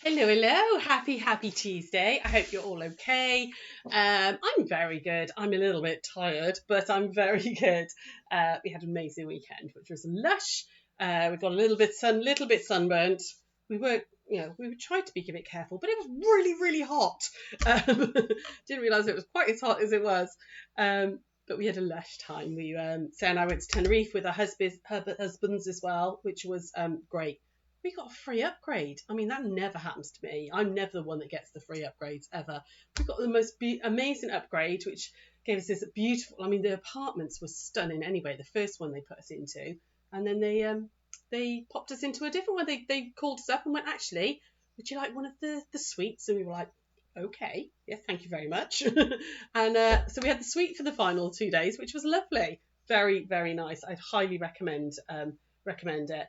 Hello, hello. Happy Tuesday. I hope you're all okay. I'm very good. I'm a little bit tired, but I'm very good. We had an amazing weekend, which was lush. We got a little bit sunburnt. We were, we tried to be a bit careful, but it was really hot. Didn't realise it was quite as hot as it was. But we had a lush time. Sarah and I went to Tenerife with her husbands as well, which was great. We got a free upgrade. I mean, that never happens to me. I'm never the one that gets the free upgrades ever. We got the most amazing upgrade, which gave us this beautiful. I mean, the apartments were stunning anyway. The first one they put us into, and then they popped us into a different one. They called us up and went, actually, would you like one of the suites? And we were like, okay, yes, thank you very much. And so we had the suite for the final 2 days, which was lovely. Very nice. I'd highly recommend it.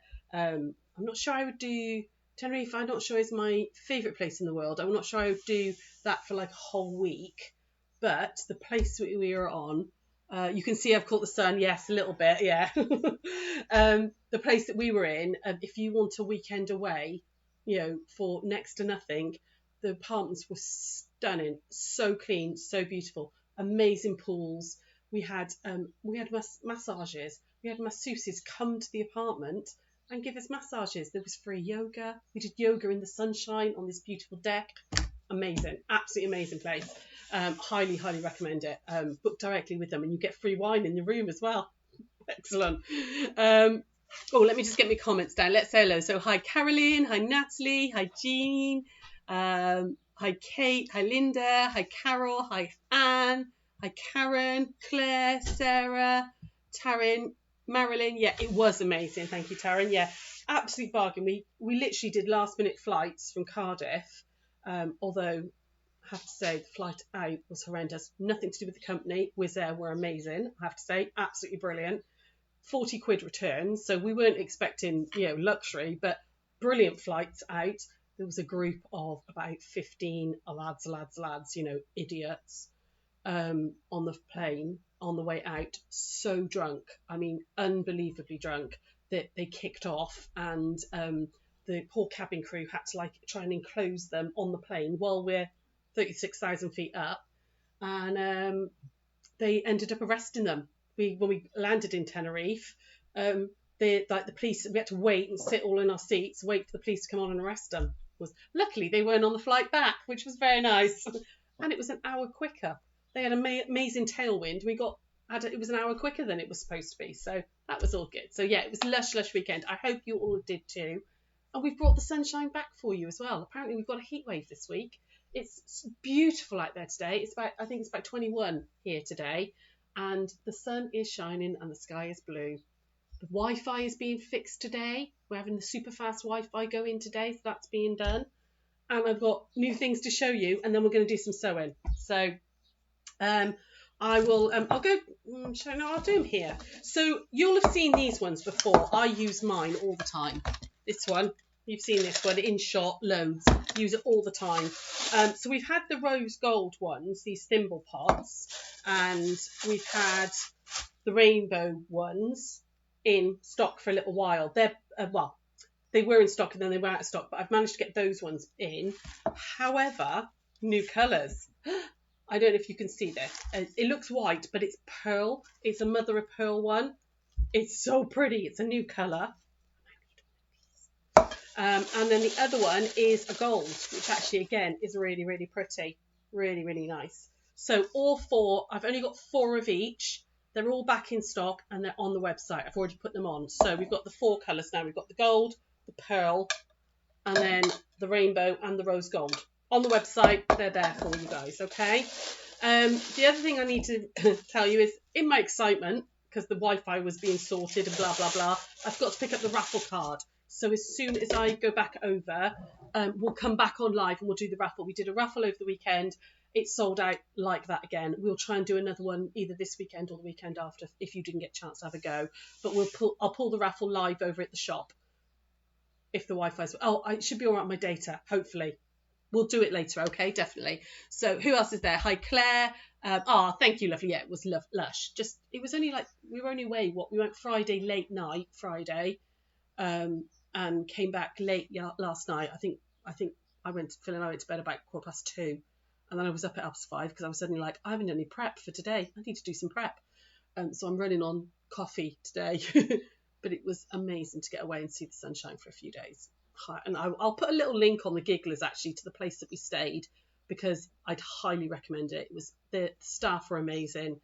I'm not sure I would do Tenerife. I'm not sure is my favourite place in the world. I'm not sure I would do that for like a whole week. But the place we were on, you can see I've caught the sun. Yes, a little bit. Yeah. The place that we were in, if you want a weekend away, for next to nothing, the apartments were stunning, so clean, so beautiful, amazing pools. We had massages. We had masseuses come to the apartment and give us massages. There was free yoga. We did yoga in the sunshine on this beautiful deck. Amazing, absolutely amazing place. Highly recommend it. Book directly with them and you get free wine in the room as well. Excellent. Let me just get my comments down. Let's say hello. So hi Caroline, hi Natalie, hi Jean, hi Kate, hi Linda, hi Carol, hi Anne, hi Karen, Claire, Sarah, Taryn, Marilyn. Yeah, it was amazing. Thank you, Taryn. Yeah, absolute bargain. We literally did last minute flights from Cardiff, although I have to say the flight out was horrendous. Nothing to do with the company. Wizz Air were amazing. I have to say, absolutely brilliant. 40 quid returns, so we weren't expecting luxury, but brilliant flights out. There was a group of about 15 lads, idiots, on the plane on the way out, so drunk. I mean, unbelievably drunk, that they kicked off, and the poor cabin crew had to try and enclose them on the plane while we're 36,000 feet up, and they ended up arresting them. When we landed in Tenerife, the police, we had to wait and sit all in our seats, wait for the police to come on and arrest them. Luckily they weren't on the flight back, which was very nice, and it was an hour quicker. They had an amazing tailwind. It was an hour quicker than it was supposed to be, so that was all good. So yeah, it was a lush weekend. I hope you all did too. And we've brought the sunshine back for you as well. Apparently we've got a heat wave this week. It's beautiful out there today. I think it's about 21 here today, and the sun is shining and the sky is blue. The Wi-Fi is being fixed today. We're having the super fast Wi-Fi go in today, so that's being done. And I've got new things to show you, and then we're going to do some sewing. So I will, I'll go, I'll do them here. So you'll have seen these ones before. I use mine all the time. This one, you've seen this one in shot, loads. Use it all the time. So we've had the rose gold ones, these thimble pots, and we've had the rainbow ones in stock for a little while. They were in stock and then they were out of stock, but I've managed to get those ones in. However, new colours. I don't know if you can see this. It looks white, but it's pearl. It's a mother of pearl one. It's so pretty. It's a new colour. And then the other one is a gold, which actually, again, is really pretty. Really nice. So all four, I've only got 4 of each. They're all back in stock and they're on the website. I've already put them on. So we've got the 4 colours now. We've got the gold, the pearl, and then the rainbow and the rose gold. On the website, they're there for you guys, okay? The other thing I need to tell you is, in my excitement, because the Wi-Fi was being sorted and blah, blah, blah, I've got to pick up the raffle card. So as soon as I go back over, we'll come back on live and we'll do the raffle. We did a raffle over the weekend. It sold out like that again. We'll try and do another one either this weekend or the weekend after if you didn't get a chance to have a go. But I'll pull the raffle live over at the shop if the Wi-Fi's... Oh, it should be all right on my data, hopefully. We'll do it later, okay? Definitely. So who else is there? Hi, Claire. Thank you, lovely. Yeah, it was lush. It was only we were only away, we went Friday, late night, and came back late last night. I think I went to bed about 2:15, and then I was up at 5:30 because I was suddenly like, I haven't done any prep for today. I need to do some prep. So I'm running on coffee today. But it was amazing to get away and see the sunshine for a few days. And I'll put a little link on the Gigglers actually to the place that we stayed, because I'd highly recommend it. It was, the staff were amazing.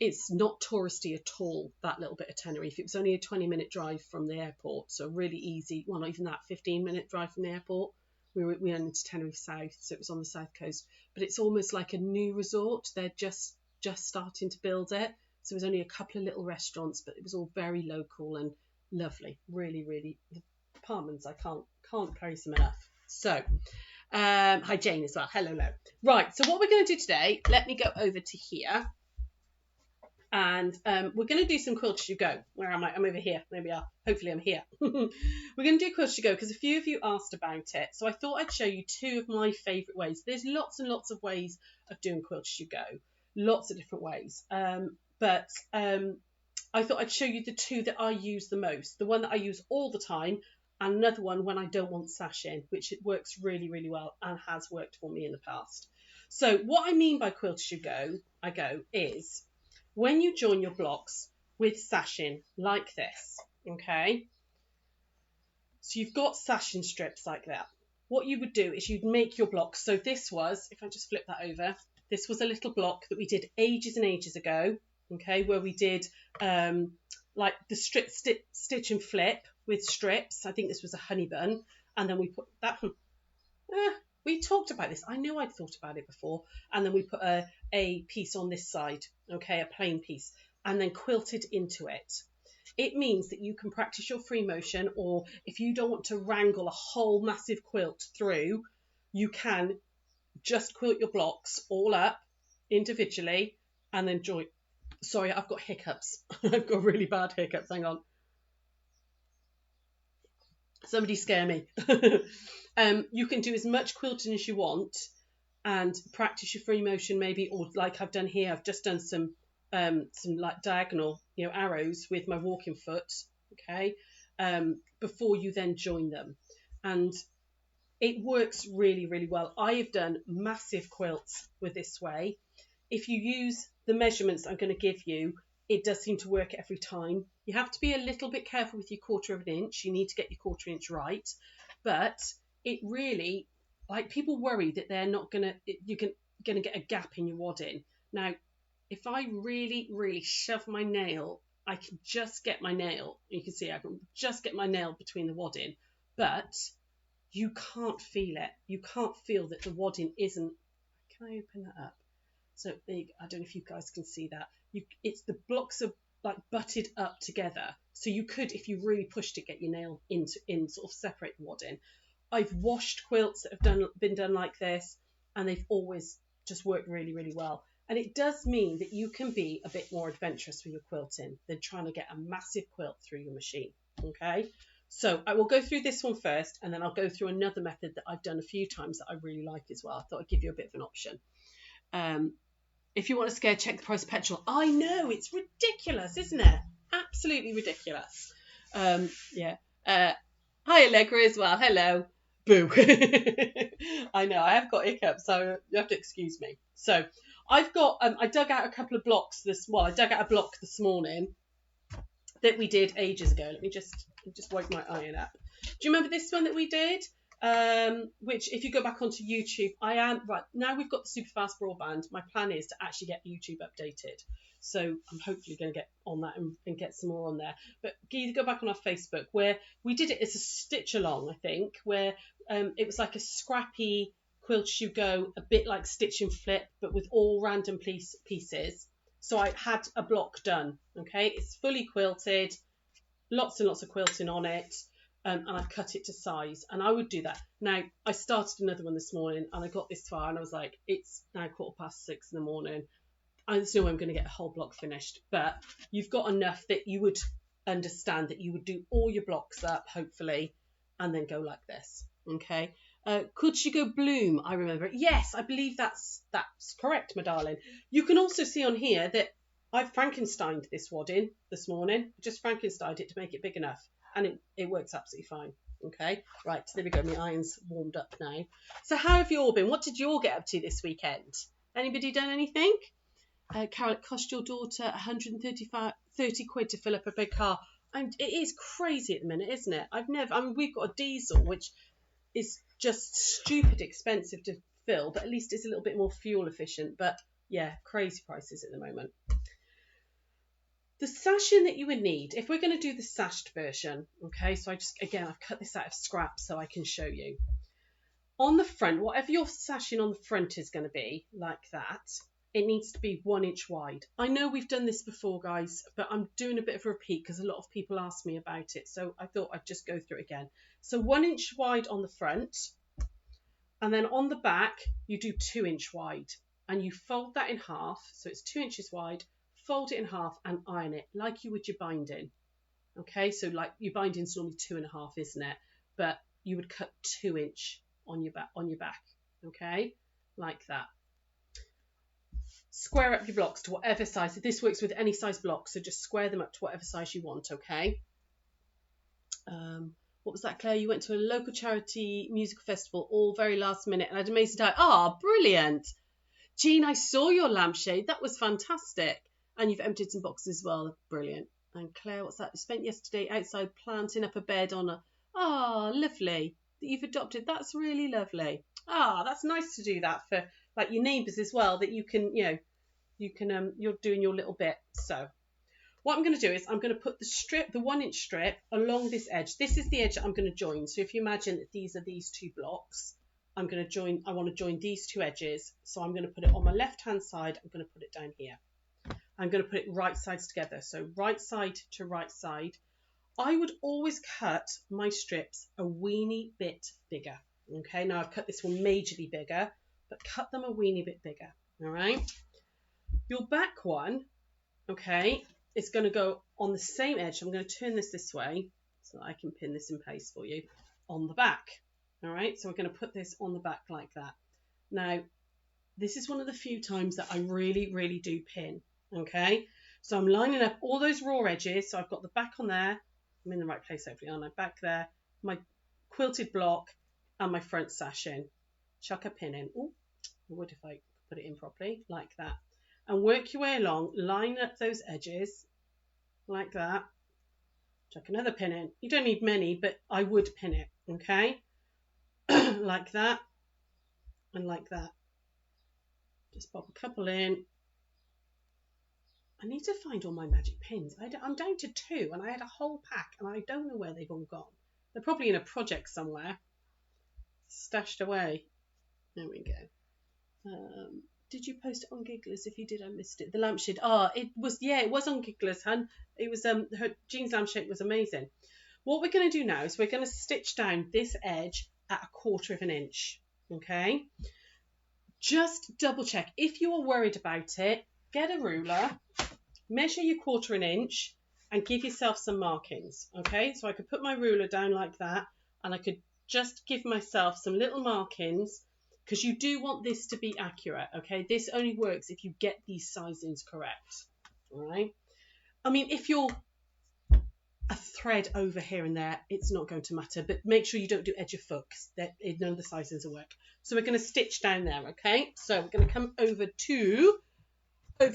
It's not touristy at all, that little bit of Tenerife. It was only a 20-minute drive from the airport, so really easy. Well, not even that, 15-minute drive from the airport. We went into Tenerife South, so it was on the south coast. But it's almost like a new resort. They're just starting to build it. So there was only a couple of little restaurants, but it was all very local and lovely. Really, really, the apartments, I can't praise them enough. So, hi Jane as well. Hello. Right, so what we're going to do today, let me go over to here. And we're going to do some Quilt As You Go. Where am I? I'm over here. There we are. Hopefully I'm here. We're going to do Quilt As You Go because a few of you asked about it. So I thought I'd show you two of my favourite ways. There's lots and lots of ways of doing Quilt As You Go. Lots of different ways. But I thought I'd show you the two that I use the most. The one that I use all the time, and another one when I don't want sashing, which it works really, really well and has worked for me in the past. So what I mean by Quilt As You Go, is when you join your blocks with sashing like this, okay? So you've got sashing strips like that. What you would do is you'd make your blocks. So this was, if I just flip that over, this was a little block that we did ages and ages ago, okay, where we did like the stitch and flip with strips. I think this was a honey bun, and then we put that one. We talked about this. I knew I'd thought about it before. And then we put a piece on this side, okay, a plain piece, and then quilted into it. It means that you can practice your free motion, or if you don't want to wrangle a whole massive quilt through, you can just quilt your blocks all up individually and then join. Sorry, I've got hiccups. I've got really bad hiccups. Hang on. Somebody scare me. You can do as much quilting as you want and practice your free motion maybe, or like I've done here, I've just done some like diagonal, arrows with my walking foot, okay, before you then join them. And it works really, really well. I have done massive quilts with this way. If you use the measurements I'm going to give you, it does seem to work every time. You have to be a little bit careful with your 1/4 of an inch. You need to get your 1/4 inch right. But it really, like, people worry that they're not going to, you're going to get a gap in your wadding. Now, if I really, really shove my nail, I can just get my nail. You can see I can just get my nail between the wadding. But you can't feel it. You can't feel that the wadding isn't. Can I open that up? So big. I don't know if you guys can see that. It's the blocks are like butted up together. So you could, if you really pushed it, get your nail in sort of separate the wadding. I've washed quilts that have been done like this, and they've always just worked really, really well. And it does mean that you can be a bit more adventurous with your quilting than trying to get a massive quilt through your machine. Okay. So I will go through this one first, and then I'll go through another method that I've done a few times that I really like as well. I thought I'd give you a bit of an option. If you want to scare, check the price of petrol. I know, it's ridiculous, isn't it? Absolutely ridiculous. Yeah. Hi, Allegra as well. Hello. Boo. I know, I have got hiccups, so you have to excuse me. So I've got, I dug out a couple of blocks I dug out a block this morning that we did ages ago. Let me just wipe my iron up. Do you remember this one that we did? Which, if you go back onto YouTube, right now we've got the super fast broadband. My plan is to actually get YouTube updated, so I'm hopefully going to get on that and get some more on there. But either go back on our Facebook, where we did it as a stitch along, I think, where it was like a scrappy Quilt As You Go, a bit like stitch and flip, but with all random pieces. So I had a block done. Okay, it's fully quilted, lots and lots of quilting on it. And I've cut it to size, and I would do that. Now, I started another one this morning, and I got this far, and I was like, it's now 6:15 in the morning. There's no way I'm going to get a whole block finished, but you've got enough that you would understand that you would do all your blocks up, hopefully, and then go like this, okay? Could she go bloom? I remember it. Yes, I believe that's correct, my darling. You can also see on here that I've Frankensteined this wadding this morning. Just Frankensteined it to make it big enough. And it works absolutely fine. Okay, right, there we go. My iron's warmed up now. So how have you all been? What did you all get up to this weekend? Anybody done anything? Carol, it cost your daughter 30 quid to fill up a big car. It is crazy at the minute, isn't it? We've got a diesel, which is just stupid expensive to fill, but at least it's a little bit more fuel efficient. But yeah, crazy prices at the moment. The sashing that you would need, if we're going to do the sashed version, okay, so I've cut this out of scrap so I can show you. On the front, whatever your sashing on the front is going to be, like that, it needs to be 1 inch wide. I know we've done this before, guys, but I'm doing a bit of a repeat because a lot of people ask me about it, so I thought I'd just go through it again. So 1 inch wide on the front, and then on the back, you do 2 inch wide, and you fold that in half, so it's 2 inches wide, fold it in half and iron it like you would your binding. Okay, so like your binding's normally 2.5, isn't it? But you would cut 2 inch on your back. Okay, like that. Square up your blocks to whatever size. This works with any size block, so just square them up to whatever size you want. Okay. What was that, Claire? You went to a local charity musical festival all very last minute and had an amazing time. Ah, brilliant. Jean, I saw your lampshade. That was fantastic. And you've emptied some boxes as well. Brilliant. And Claire, what's that? You spent yesterday outside planting up a bed on a... Ah, lovely. That you've adopted. That's really lovely. Ah, that's nice to do that for like your neighbours as well, that you can, you're doing your little bit. So what I'm going to do is I'm going to put the 1 inch strip along this edge. This is the edge that I'm going to join. So if you imagine that these are these two blocks, I want to join these two edges. So I'm going to put it on my left hand side. I'm going to put it down here. I'm going to put it right sides together. So right side to right side. I would always cut my strips a weeny bit bigger. Okay, now I've cut this one majorly bigger, but cut them a weeny bit bigger. All right. Your back one, okay, is going to go on the same edge. I'm going to turn this way so that I can pin this in place for you on the back. All right, so we're going to put this on the back like that. Now, this is one of the few times that I really, really do pin. Okay, so I'm lining up all those raw edges. So I've got the back on there. I'm in the right place, hopefully, aren't I? Back there, my quilted block, and my front sash in. Chuck a pin in. Oh, I would if I put it in properly, like that. And work your way along, line up those edges, like that. Chuck another pin in. You don't need many, but I would pin it, okay? Like that, and like that. Just pop a couple in. I need to find all my magic pins. I'm down to 2, and I had a whole pack, and I don't know where they've all gone. They're probably in a project somewhere, stashed away. There we go. Did you post it on Gigglers? If you did, I missed it. The lampshade. It was on Gigglers, hun. It was Jean's lampshade was amazing. What we're going to do now is we're going to stitch down this edge at 1/4 inch. Okay. Just double check. If you are worried about it, get a ruler, measure your 1/4 inch, and give yourself some markings. Okay. So I could put my ruler down like that, and I could just give myself some little markings, because you do want this to be accurate, okay? This only works if you get these sizings correct, all right? I mean, if you're a thread over here and there, it's not going to matter, but make sure you don't do edge of foot, because none of the sizings will work. So we're going to stitch down there, okay? So we're going to come over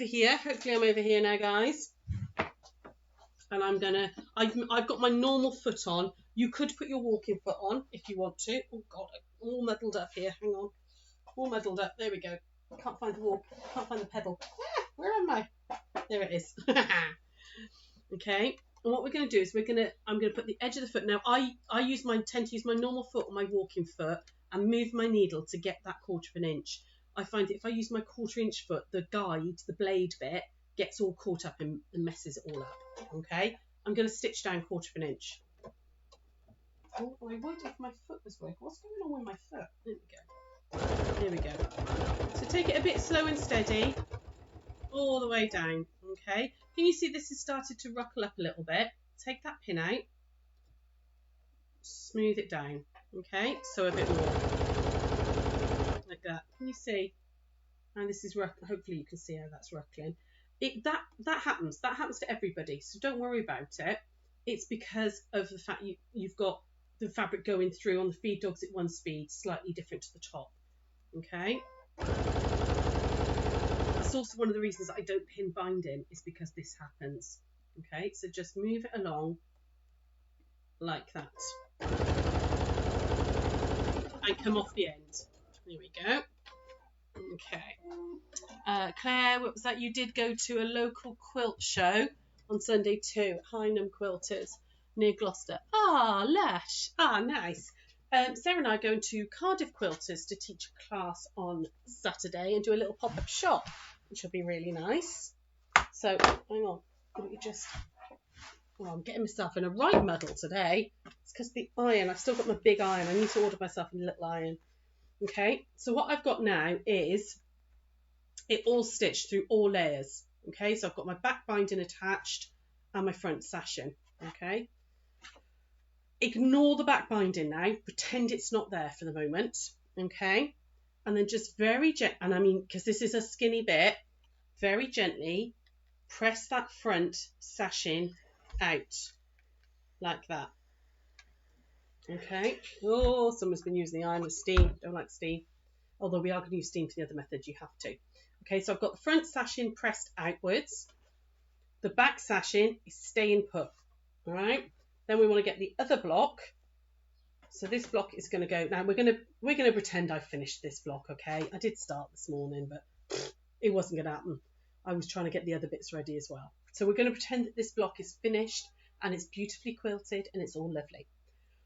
here. Hopefully I'm over here now, guys. And I've got my normal foot on. You could put your walking foot on if you want to. Oh God, I'm all muddled up here. Hang on. All muddled up. There we go. I can't find the walk. Can't find the pedal. Where am I? There it is. Okay. And what we're going to do is I'm going to put the edge of the foot. Now I tend to use my normal foot on my walking foot and move my needle to get that 1/4 inch. I find that if I use my 1/4 inch foot, the guide, the blade bit, gets all caught up and messes it all up. Okay. I'm going to stitch down 1/4 inch. Oh, I would if my foot was working. What's going on with my foot? There we go. There we go. So take it a bit slow and steady, all the way down. Okay. Can you see this has started to ruckle up a little bit? Take that pin out. Smooth it down. Okay. So a bit more. Like that. Can you see? And this is hopefully you can see how that's ruckling. That happens. That happens to everybody. So don't worry about it. It's because of the fact you've got the fabric going through. On the feed dogs at one speed, slightly different to the top. Okay. That's also one of the reasons I don't pin binding, is because this happens. Okay, so just move it along like that and come off the end. There we go. Okay. Claire, what was that? You did go to a local quilt show on Sunday too, Hynham Quilters near Gloucester. Ah, lush. Ah, nice. Sarah and I are going to Cardiff Quilters to teach a class on Saturday and do a little pop-up shop, which will be really nice. So, hang on. Let me just... Oh, I'm getting myself in a right muddle today. It's because the iron. I've still got my big iron. I need to order myself a little iron. Okay, so what I've got now is it all stitched through all layers. Okay, so I've got my back binding attached and my front sashing. Okay, ignore the back binding now, pretend it's not there for the moment. Okay, and then just very gently, and I mean, because this is a skinny bit, very gently press that front sashing out like that. Okay. Oh, someone's been using the iron with steam. Don't like steam. Although we are going to use steam for the other method, you have to. Okay, so I've got the front sashing pressed outwards. The back sashing is staying put. All right. Then we want to get the other block. So this block is going to go. Now we're going to pretend I finished this block. Okay. I did start this morning, but it wasn't going to happen. I was trying to get the other bits ready as well. So we're going to pretend that this block is finished and it's beautifully quilted and it's all lovely.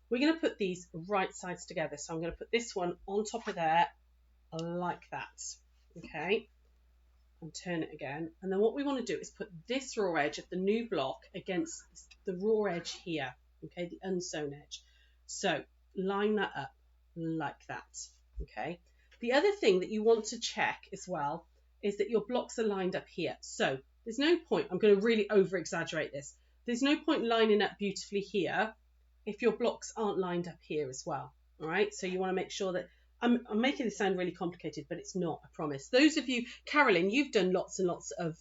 We're going to put these right sides together. So I'm going to put this one on top of there like that. Okay. And turn it again. And then what we want to do is put this raw edge of the new block against the raw edge here. Okay. The unsewn edge. So line that up like that. Okay. The other thing that you want to check as well is that your blocks are lined up here. So there's no point. I'm going to really over exaggerate this. There's no point lining up beautifully here if your blocks aren't lined up here as well. All right, so you want to make sure that I'm making this sound really complicated, but it's not, I promise. Those of you, Carolyn, you've done lots and lots of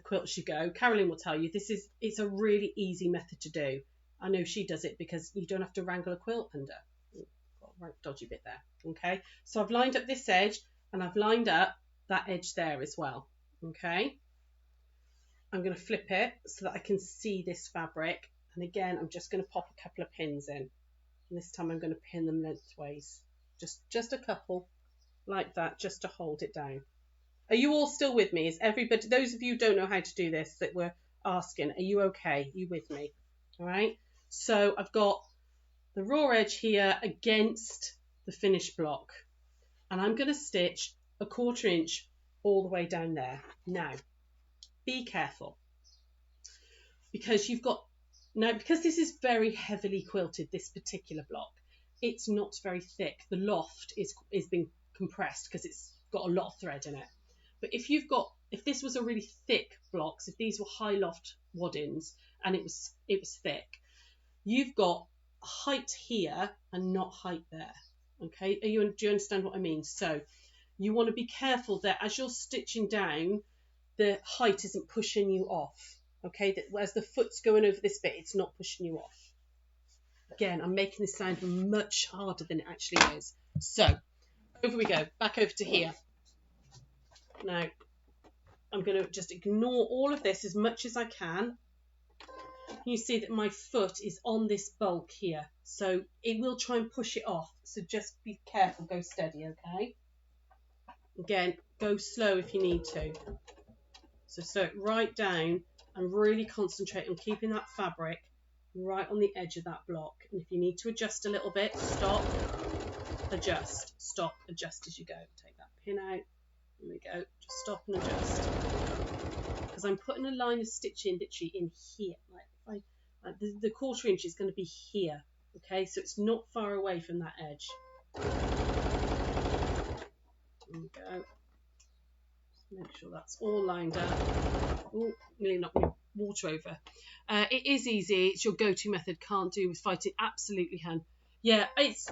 Quilt You Go. Carolyn will tell you it's a really easy method to do. I know she does it because you don't have to wrangle a quilt under. Got a right dodgy bit there. Okay, so I've lined up this edge and I've lined up that edge there as well. Okay, I'm going to flip it so that I can see this fabric. And again, I'm just going to pop a couple of pins in. And this time I'm going to pin them lengthways. Just a couple like that, just to hold it down. Are you all still with me? Is everybody, those of you who don't know how to do this that were asking, are you okay? Are you with me? All right. So I've got the raw edge here against the finished block. And I'm going to stitch a 1/4 inch all the way down there. Now, be careful. Because because this is very heavily quilted, this particular block, it's not very thick. The loft is being compressed because it's got a lot of thread in it. But if this was a really thick block, so if these were high loft waddings and it was thick, you've got height here and not height there. Okay, do you understand what I mean? So you want to be careful that as you're stitching down, the height isn't pushing you off. Okay, that as the foot's going over this bit, it's not pushing you off. Again, I'm making this sound much harder than it actually is. So, over we go, back over to here. Now, I'm going to just ignore all of this as much as I can. You see that my foot is on this bulk here, so it will try and push it off. So just be careful, go steady, okay? Again, go slow if you need to. So slow it right down and really concentrate on keeping that fabric right on the edge of that block. And if you need to adjust a little bit, stop, adjust, stop, adjust as you go. Take that pin out. There we go. Just stop and adjust. Because I'm putting a line of stitching literally in here. Like the 1/4 inch is going to be here. Okay, so it's not far away from that edge. There we go. Make sure that's all lined up. Oh, nearly knocked my water over. It is easy. It's your go-to method. Can't do with fighting. Absolutely, hun. Yeah, it's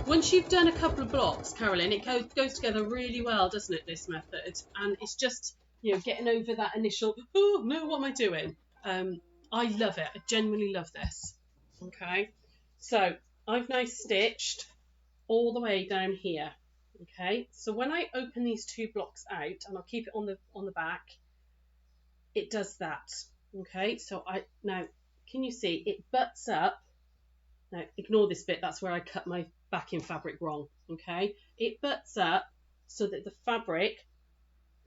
once you've done a couple of blocks, Carolyn, it goes together really well, doesn't it? This method, and it's just getting over that initial. Oh no, what am I doing? I love it. I genuinely love this. Okay, So I've now stitched all the way down here. Okay, so when I open these 2 blocks out, and I'll keep it on the back, it does that. Okay, so now can you see it butts up? Now ignore this bit, that's where I cut my backing fabric wrong. Okay, it butts up so that the fabric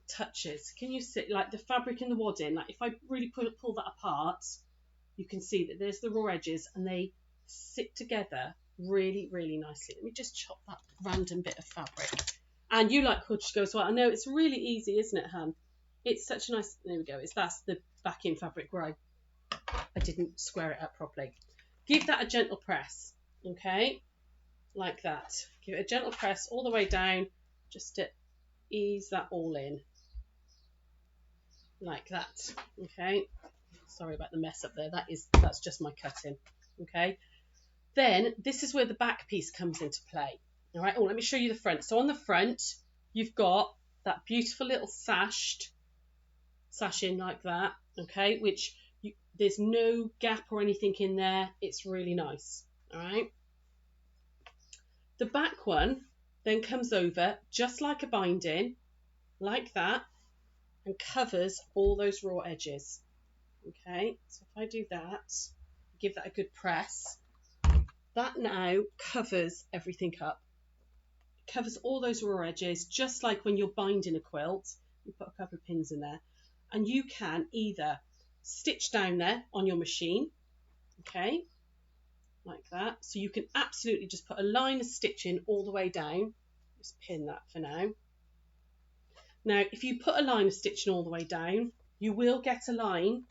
touches. Can you see, like the fabric in the wadding, like if I really pull that apart, you can see that there's the raw edges and they sit together really, really nicely. Let me just chop that random bit of fabric. And you like quilted to go as well. I know it's really easy, isn't it, hun? It's such a nice, there we go. That's the backing fabric where I didn't square it up properly. Give that a gentle press, okay? Like that. Give it a gentle press all the way down, just to ease that all in. Like that, okay? Sorry about the mess up there. That's just my cutting, okay? Then this is where the back piece comes into play. All right. Oh, let me show you the front. So on the front, you've got that beautiful little sashing like that, okay? Which there's no gap or anything in there. It's really nice. All right. The back one then comes over just like a binding, like that, and covers all those raw edges. Okay, so if I do that, give that a good press, that now covers everything up. It covers all those raw edges, just like when you're binding a quilt. You put a couple of pins in there, and you can either stitch down there on your machine, okay, like that. So you can absolutely just put a line of stitching all the way down. Just pin that for now. Now, if you put a line of stitching all the way down, you will get a line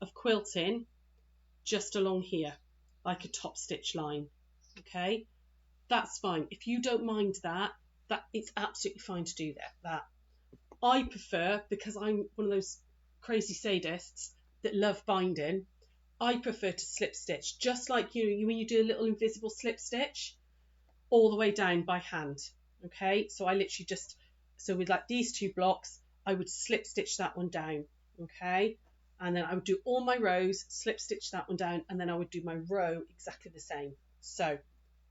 of quilting just along here, like a top stitch line, okay? That's fine. If you don't mind that it's absolutely fine to do that. I prefer, because I'm one of those crazy sadists that love binding, I prefer to slip stitch, just like you when you do a little invisible slip stitch all the way down by hand, okay? So I literally so with like these 2 blocks, I would slip stitch that one down, okay? And then I would do all my rows, slip stitch that one down, and then I would do my row exactly the same. So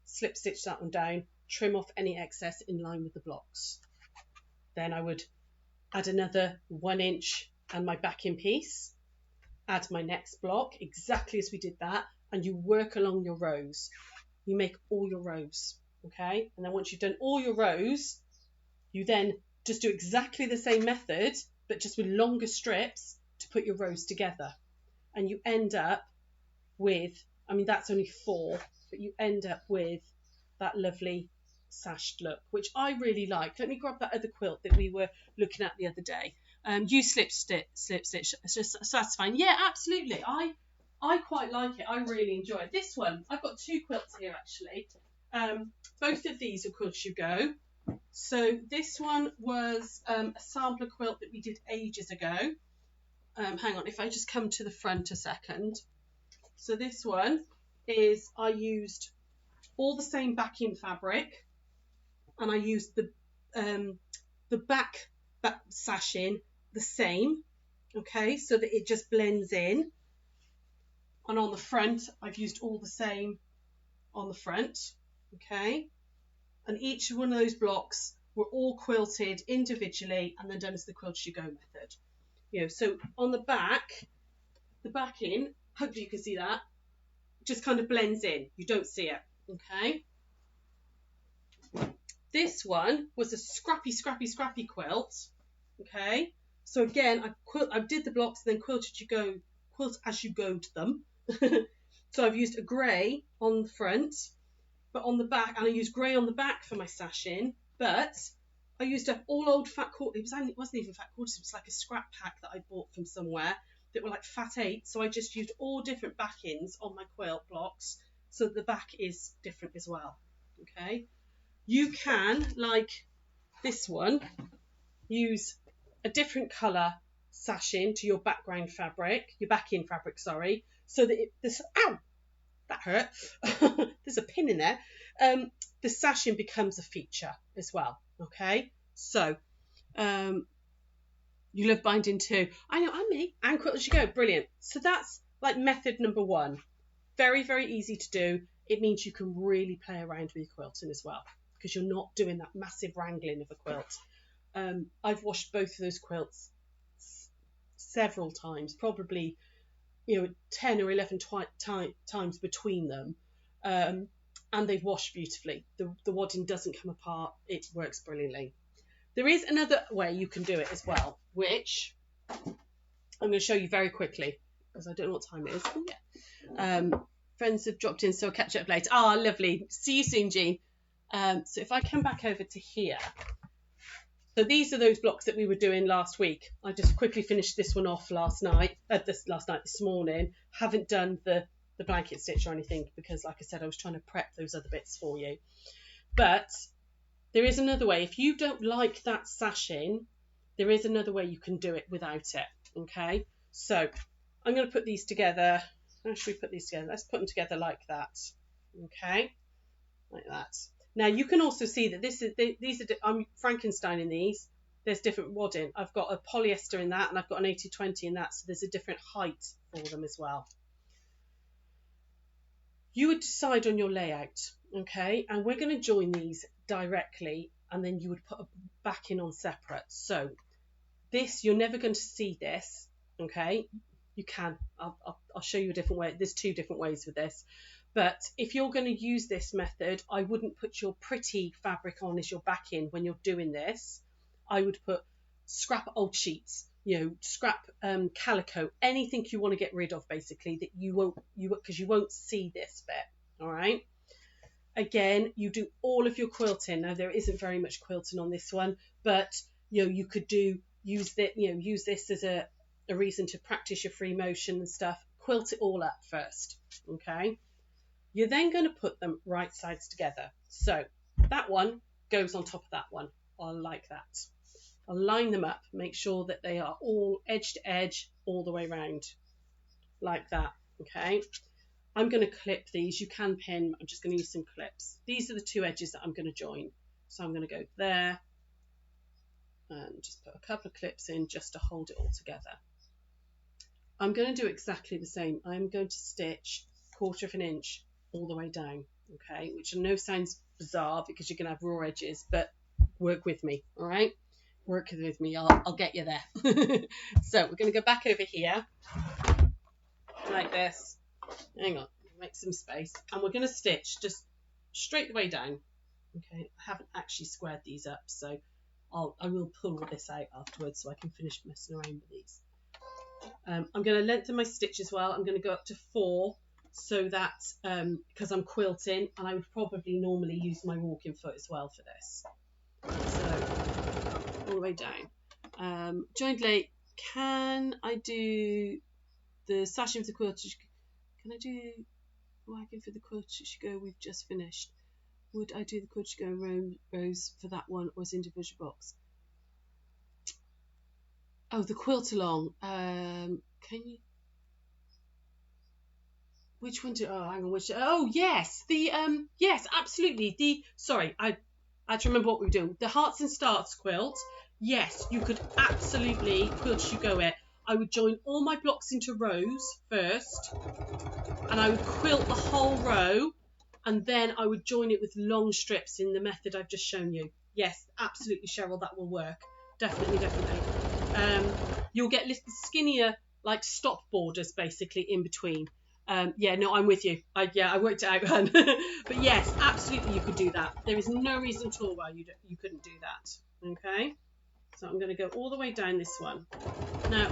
slip stitch that one down, trim off any excess in line with the blocks. Then I would add another 1 inch and my backing piece, add my next block, exactly as we did that, and you work along your rows. You make all your rows, okay? And then once you've done all your rows, you then just do exactly the same method, but just with longer strips to put your rows together. And you end up with, I mean, that's only 4, but you end up with that lovely sashed look, which I really like. Let me grab that other quilt that we were looking at the other day. You slip stitch, it's just satisfying. Yeah, absolutely. I quite like it. I really enjoy it. This one, I've got 2 quilts here actually. Both of these are Quilt to Go. So this one was a sampler quilt that we did ages ago. Hang on, if I just come to the front a second. So this one is, I used all the same backing fabric, and I used the back sashing the same, okay, so that it just blends in. And on the front, I've used all the same on the front, okay. And each one of those blocks were all quilted individually and then done as the Quilt to Go method. So on the backing, hopefully you can see that, just kind of blends in. You don't see it, okay. This one was a scrappy quilt, okay. So again, I did the blocks and then quilt as you go to them. So I've used a grey on the front, but on the back, and I used grey on the back for my sashing, but I used up all old fat quarters. It wasn't even fat quarters, it was like a scrap pack that I bought from somewhere that were like fat 8. So I just used all different backings on my quilt blocks so that the back is different as well, okay. You can, like this one, use a different colour sashing to your backing fabric, so that ow, that hurt. There's a pin in there. The sashing becomes a feature as well, okay. So you love binding too. I know, I'm me. And Quilt to Go, brilliant. So that's like method number 1. Very, very easy to do. it means you can really play around with your quilting as well, because you're not doing that massive wrangling of a quilt. I've washed both of those quilts several times, probably 10 or 11 times between them, and they've washed beautifully. The wadding doesn't come apart. It works brilliantly. There is another way you can do it as well, which I'm going to show you very quickly, because I don't know what time it is. Oh, yeah. Friends have dropped in, so I'll catch up later. Ah, lovely. See you soon, Jean. So if I come back over to here. So these are those blocks that we were doing last week. I just quickly finished this one off this morning. Haven't done the blanket stitch or anything, because like I said, I was trying to prep those other bits for you. But there is another way. If you don't like that sashing, there is another way you can do it without it. Okay, so I'm going to put these together. How should we put these together? Let's put them together like that. Okay, like that. Now you can also see that these are I'm Frankenstein in these. There's different wadding. I've got a polyester in that, and I've got an 80/20 in that, so there's a different height for them as well. You would decide on your layout, okay? And we're going to join these directly, and then you would put a backing on separate. So this, you're never going to see this, okay? You can. I'll show you a different way. There's 2 different ways with this. But if you're going to use this method, I wouldn't put your pretty fabric on as your backing when you're doing this. I would put scrap old sheets, scrap calico, anything you want to get rid of, basically, that because you won't see this bit. All right. Again, you do all of your quilting. Now there isn't very much quilting on this one, but you could use this as a reason to practice your free motion and stuff. Quilt it all up first. Okay. You're then going to put them right sides together. So that one goes on top of that one. I like that. I'll line them up, make sure that they are all edge to edge all the way around, like that. Okay. I'm going to clip these. You can pin. I'm just going to use some clips. These are the 2 edges that I'm going to join. So I'm going to go there and just put a couple of clips in just to hold it all together. I'm going to do exactly the same. I'm going to stitch 1/4 of an inch all the way down, okay, which I know sounds bizarre because you're going to have raw edges, but work with me, all right? Work with me, I'll get you there. So we're going to go back over here, like this. Hang on, make some space. And we're going to stitch just straight the way down, okay? I haven't actually squared these up, so I will pull all this out afterwards so I can finish messing around with these. I'm going to lengthen my stitch as well. I'm going to go up to 4, so that because I'm quilting, and I would probably normally use my walking foot as well for this. So all the way down. Joined late. Can I do the sashing of the quilt? Can I do wagging for the quilt to go we've just finished? Would I do the quilt to go rows for that one, or as individual box? Oh, the quilt along. Can you? Which one do? Oh, hang on. Oh, yes. Yes, absolutely. Sorry, I had to remember what we were doing. The Hearts and Stars quilt. Yes, you could absolutely quilt as you go it. I would join all my blocks into rows first, and I would quilt the whole row, and then I would join it with long strips in the method I've just shown you. Yes, absolutely, Cheryl, that will work. Definitely. You'll get little skinnier, like stop borders, basically, in between. Yeah, no, I'm with you. I worked it out, hun. But yes, absolutely, you could do that. There is no reason at all why you couldn't do that. Okay, so I'm going to go all the way down this one. Now,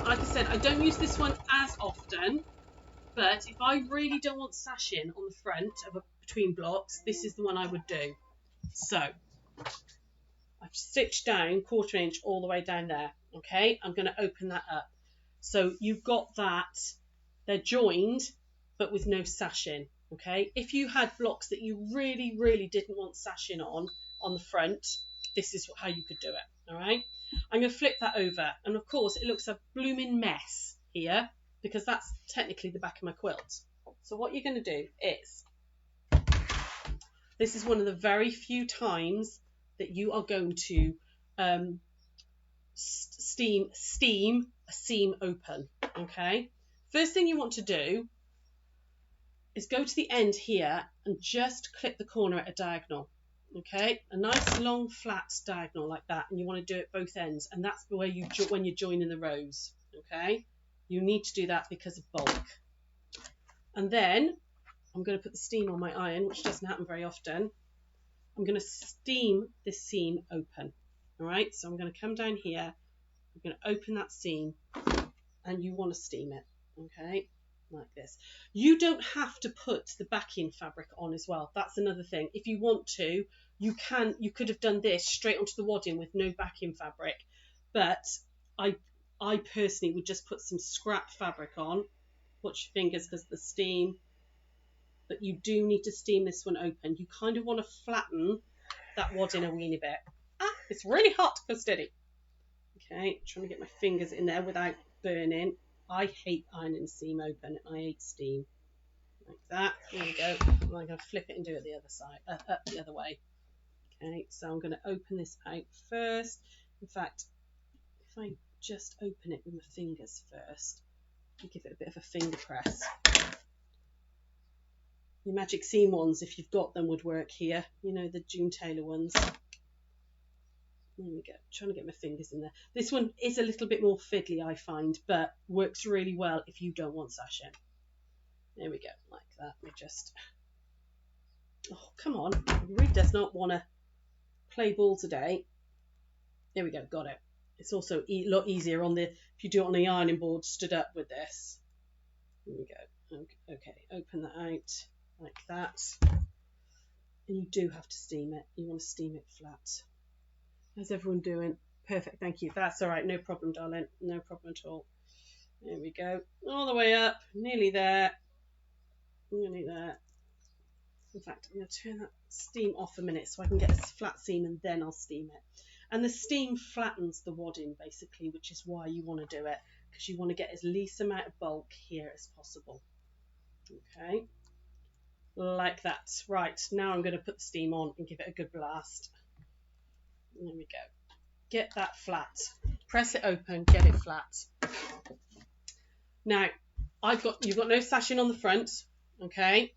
like I said, I don't use this one as often, but if I really don't want sashing on the front of between blocks, this is the one I would do. So I've stitched down 1/4 inch all the way down there. Okay, I'm going to open that up. So you've got that. They're joined, but with no sashing, okay? If you had blocks that you really, really didn't want sashing on the front, this is how you could do it, all right? I'm going to flip that over, and of course, it looks a blooming mess here, because that's technically the back of my quilt. So what you're going to do is, this is one of the very few times that you are going to steam a seam open, okay? First thing you want to do is go to the end here and just clip the corner at a diagonal. Okay, a nice long flat diagonal like that, and you want to do it both ends, and that's the way you when you're joining the rows. Okay, you need to do that because of bulk. And then I'm going to put the steam on my iron, which doesn't happen very often. I'm going to steam this seam open. All right, so I'm going to come down here, I'm going to open that seam, and you want to steam it. Okay, like this. You don't have to put the backing fabric on as well. That's another thing. If you want to, you could have done this straight onto the wadding with no backing fabric, but I personally would just put some scrap fabric on. Watch your fingers because of the steam. But you do need to steam this one open. You kind of want to flatten that wadding a weeny bit. Ah, it's really hot. Go steady. Okay, trying to get my fingers in there without burning. I hate ironing seam open. I hate steam. Like that. There we go. I'm going to flip it and do it the other side, the other way. Okay, so I'm going to open this out first. In fact, if I just open it with my fingers first, and give it a bit of a finger press. Your magic seam ones, if you've got them, would work here. You know, the June Taylor ones. There we go. Trying to get my fingers in there. This one is a little bit more fiddly, I find, but works really well if you don't want sashing. There we go, like that. We just... Oh, come on. It really does not want to play ball today. There we go, got it. It's also a lot easier on the, if you do it on the ironing board stood up with this. There we go. Okay, open that out like that. And you do have to steam it. You want to steam it flat. How's everyone doing? Perfect, thank you. That's all right, no problem, darling. No problem at all. There we go. All the way up, nearly there. Nearly there. In fact, I'm going to turn that steam off a minute so I can get a flat seam and then I'll steam it. And the steam flattens the wadding basically, which is why you want to do it, because you want to get as least amount of bulk here as possible. Okay, like that. Right, now I'm going to put the steam on and give it a good blast. There we go. Get that flat. Press it open, get it flat. Now, you've got no sashing on the front, okay?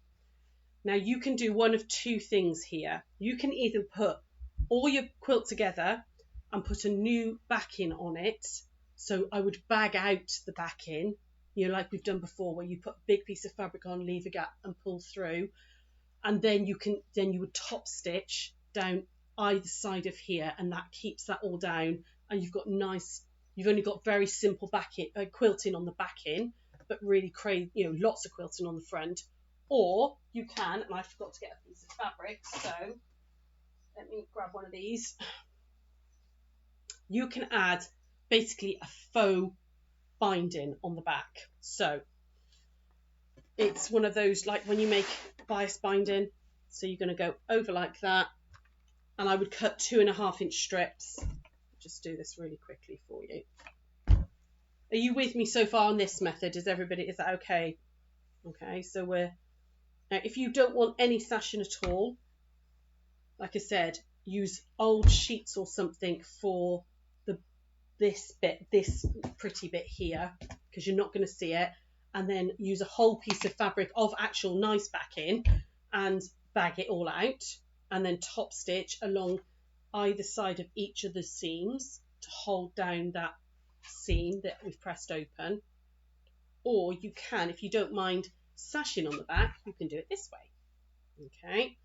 Now you can do one of two things here. You can either put all your quilt together and put a new backing on it. So I would bag out the backing, you know, like we've done before, where you put a big piece of fabric on, leave a gap and pull through. And then you would top stitch down either side of here, and that keeps that all down. And you've only got very simple backing, quilting on the backing, but really lots of quilting on the front. Or you can, and I forgot to get a piece of fabric, so let me grab one of these. You can add basically a faux binding on the back. So it's one of those, like when you make bias binding. So you're going to go over like that, and I would cut 2.5-inch strips. Just do this really quickly for you. Are you with me so far on this method? Is that okay? Okay, so now if you don't want any sashing at all, like I said, use old sheets or something for this pretty bit here, because you're not going to see it, and then use a whole piece of fabric of actual nice backing and bag it all out, and then top stitch along either side of each of the seams to hold down that seam that we've pressed open. Or you can, if you don't mind sashing on the back, you can do it this way. Okay,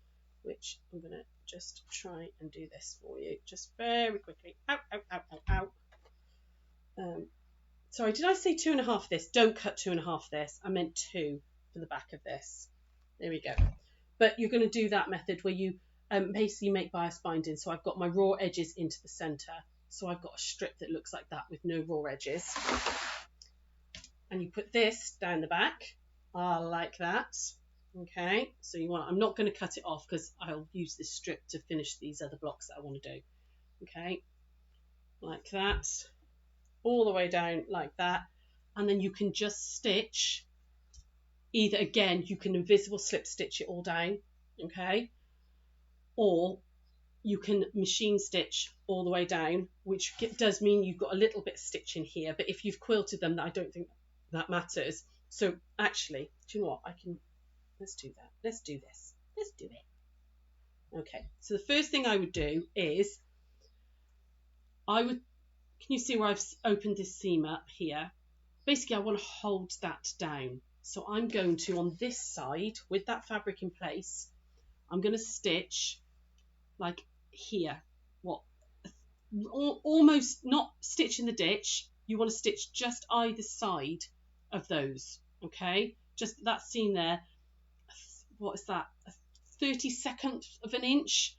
which I'm going to just try and do this for you just very quickly. Ow, ow, ow, ow, ow. Sorry, did I say 2.5 this? Don't cut 2.5 this. I meant 2 for the back of this. There we go. But you're going to do that method where you basically make bias binding. So I've got my raw edges into the centre. So I've got a strip that looks like that with no raw edges. And you put this down the back, like that. Okay, so I'm not going to cut it off because I'll use this strip to finish these other blocks that I want to do. Okay, like that, all the way down like that. And then you can just stitch, either again, you can invisible slip stitch it all down, okay? Or you can machine stitch all the way down, which does mean you've got a little bit of stitching here, but if you've quilted them, I don't think that matters. So actually, do you know what? I can let's do that. Let's do this. Let's do it. Okay, so the first thing I would do is can you see where I've opened this seam up here? Basically, I want to hold that down. So I'm going to, on this side, with that fabric in place, I'm going to stitch like here. What? Almost not stitch in the ditch. You want to stitch just either side of those, okay? Just that seam there. What is that? A 32nd of an inch,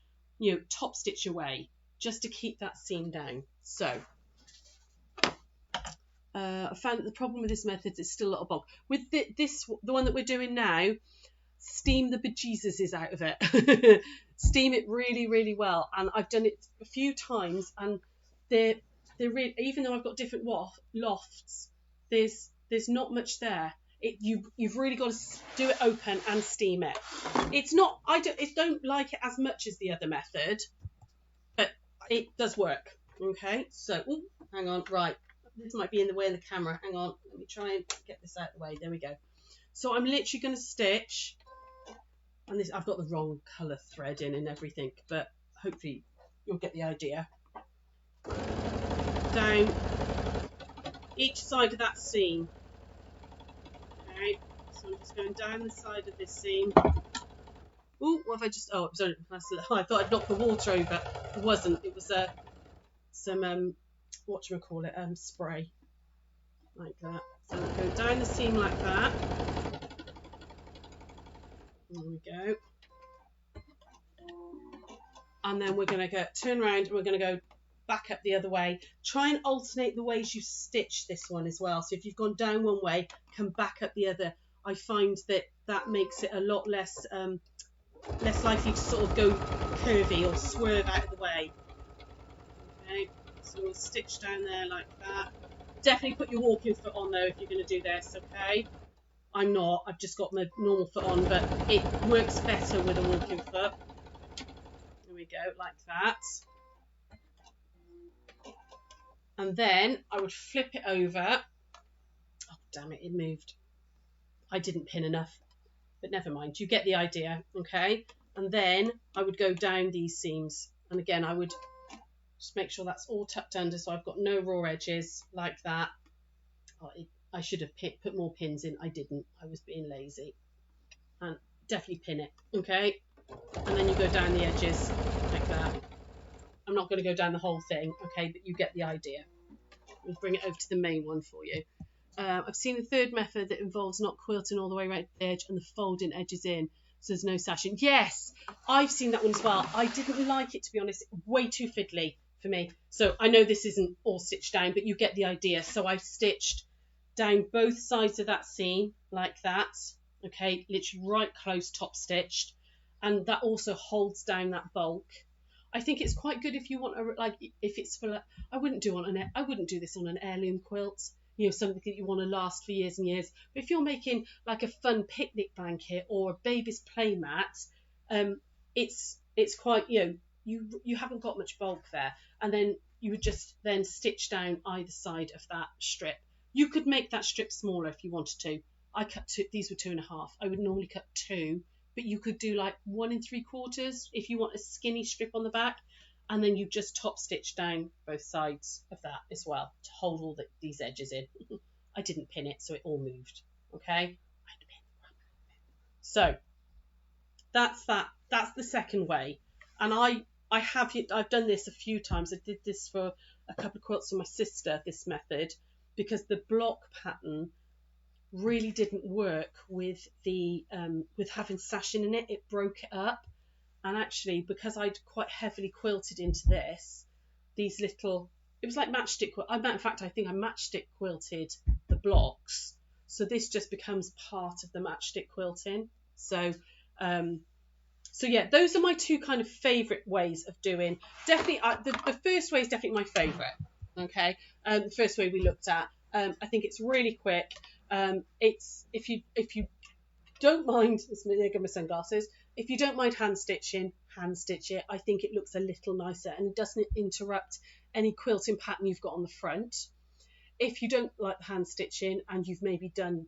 top stitch away, just to keep that seam down. So I found that the problem with this method is still a lot of bulk. With the one that we're doing now, steam the bejesus out of it. Steam it really, really well. And I've done it a few times, and they're really, even though I've got different lofts, there's not much there. You've really got to do it open and steam it. It's not, I don't like it as much as the other method, but it does work. Okay, so hang on, right, this might be in the way of the camera. Hang on, let me try and get this out of the way. There we go. So I'm literally going to stitch, and this, I've got the wrong colour thread in and everything, but hopefully you'll get the idea. Down each side of that seam. Okay, so I'm just going down the side of this seam. Oh, what have I just? Oh, it was only, I thought I'd knocked the water over. It wasn't. It was some whatchamacallit, spray, like that. So I'm going down the seam like that. There we go. And then we're going to turn around and we're going to go back up the other way. Try and alternate the ways you stitch this one as well. So if you've gone down one way, come back up the other. I find that makes it a lot less likely to sort of go curvy or swerve out of the way. Okay, so we'll stitch down there like that. Definitely put your walking foot on though if you're going to do this, okay? I'm not, I've just got my normal foot on, but it works better with a walking foot. There we go, like that. And then I would flip it over. Oh, damn it, it moved. I didn't pin enough, but never mind, you get the idea, okay? And then I would go down these seams. And again, I would just make sure that's all tucked under so I've got no raw edges, like that. Oh, I should have put more pins in. I didn't. I was being lazy. And definitely pin it, okay? And then you go down the edges like that. I'm not going to go down the whole thing, okay? But you get the idea. We'll bring it over to the main one for you. I've seen a third method that involves not quilting all the way around the edge and the folding edges in, so there's no sashing. Yes, I've seen that one as well. I didn't like it, to be honest. Way too fiddly for me. So I know this isn't all stitched down, but you get the idea. So I've stitched down both sides of that seam like that, okay, literally right close top stitched, and that also holds down that bulk. I think it's quite good if you want if it's for, I wouldn't do this on an heirloom quilt, something that you want to last for years and years. But if you're making like a fun picnic blanket or a baby's play mat, it's quite, you haven't got much bulk there, and then you would just then stitch down either side of that strip. You could make that strip smaller if you wanted to. I cut two, these were 2.5. I would normally cut 2, but you could do like 1 3/4 if you want a skinny strip on the back, and then you just top stitch down both sides of that as well to hold all these edges in. I didn't pin it, so it all moved. Okay, so that's that. That's the second way, and I've done this a few times. I did this for a couple of quilts for my sister, this method, because the block pattern really didn't work with the with having sashing in it. It broke it up, and actually because I'd quite heavily quilted into this, these little, it was like matchstick quilt. In fact, I think I matchstick quilted the blocks, so this just becomes part of the matchstick quilting. So so yeah, those are my two kind of favourite ways of doing. Definitely, the first way is definitely my favourite. Okay, the first way we looked at. I think it's really quick. It's if you don't mind, there go my sunglasses. If you don't mind hand stitch it. I think it looks a little nicer and it doesn't interrupt any quilting pattern you've got on the front. If you don't like the hand stitching and you've maybe done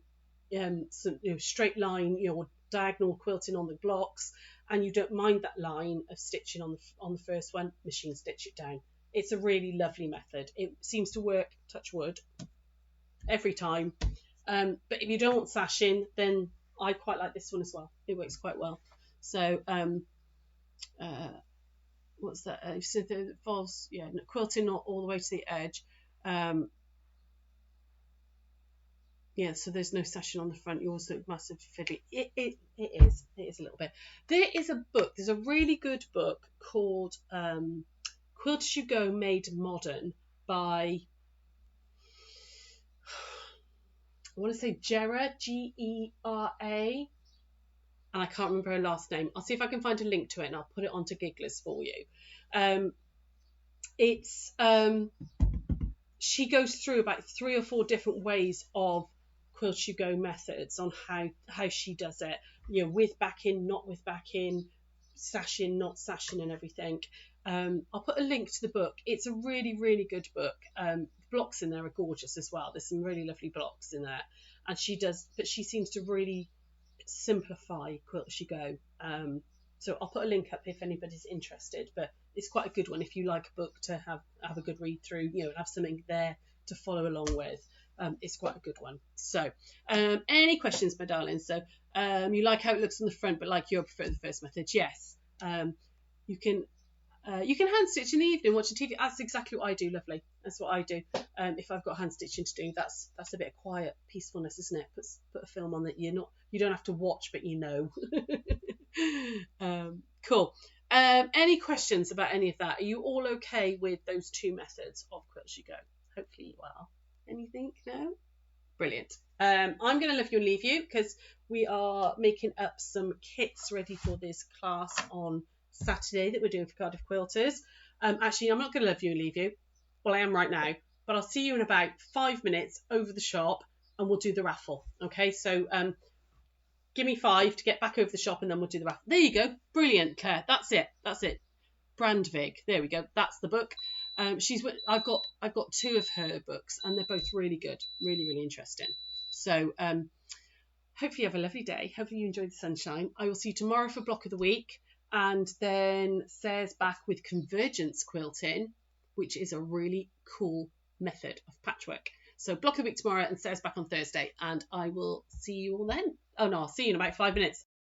some straight line, or diagonal quilting on the blocks and you don't mind that line of stitching on the first one, machine stitch it down. It's a really lovely method. It seems to work, touch wood, every time. But if you don't want sashing, then I quite like this one as well. It works quite well. So what's that? So the false, yeah, quilting not all the way to the edge. Yeah, so there's no sashing on the front. Yours look massive fiddly. It is a little bit. There is a book. There's a really good book called Quilt As You Go Made Modern by, I want to say Gera, Gera, and I can't remember her last name. I'll see if I can find a link to it and I'll put it onto Gigglers for you. She goes through about 3 or 4 different ways of Quilt As You Go methods on how she does it. You know, with backing, not with backing, sashing, not sashing, and everything. I'll put a link to the book. It's a really, really good book. The blocks in there are gorgeous as well. There's some really lovely blocks in there, and she seems to really simplify Quilt As You Go. So I'll put a link up if anybody's interested, but it's quite a good one if you like a book to have a good read through, you know, have something there to follow along with. It's quite a good one. So any questions, my darlings? So you like how it looks on the front, but like you prefer the first method? Yes. You can hand stitch in the evening watching TV. That's exactly what I do. Lovely. That's what I do. If I've got hand stitching to do, that's a bit of quiet peacefulness, isn't it? Put a film on that you don't have to watch, but you know. Cool. Any questions about any of that? Are you all okay with those 2 methods of Quilt As You Go? Hopefully you are. Anything? No? Brilliant. I'm going to leave you because we are making up some kits ready for this class on Saturday that we're doing for Cardiff Quilters. Actually, I'm not going to leave you. Well, I am right now, but I'll see you in about 5 minutes over the shop and we'll do the raffle. Okay, so give me 5 to get back over the shop and then we'll do the raffle. There you go. Brilliant, Claire. That's it. Brandvig. There we go. That's the book. I've got 2 of her books and they're both really good, really, really interesting. So hopefully you have a lovely day. Hopefully you enjoy the sunshine. I will see you tomorrow for block of the week, and then Sarah's back with convergence quilting, which is a really cool method of patchwork. So block of the week tomorrow and Sarah's back on Thursday, and I will see you all then. Oh no, I'll see you in about 5 minutes.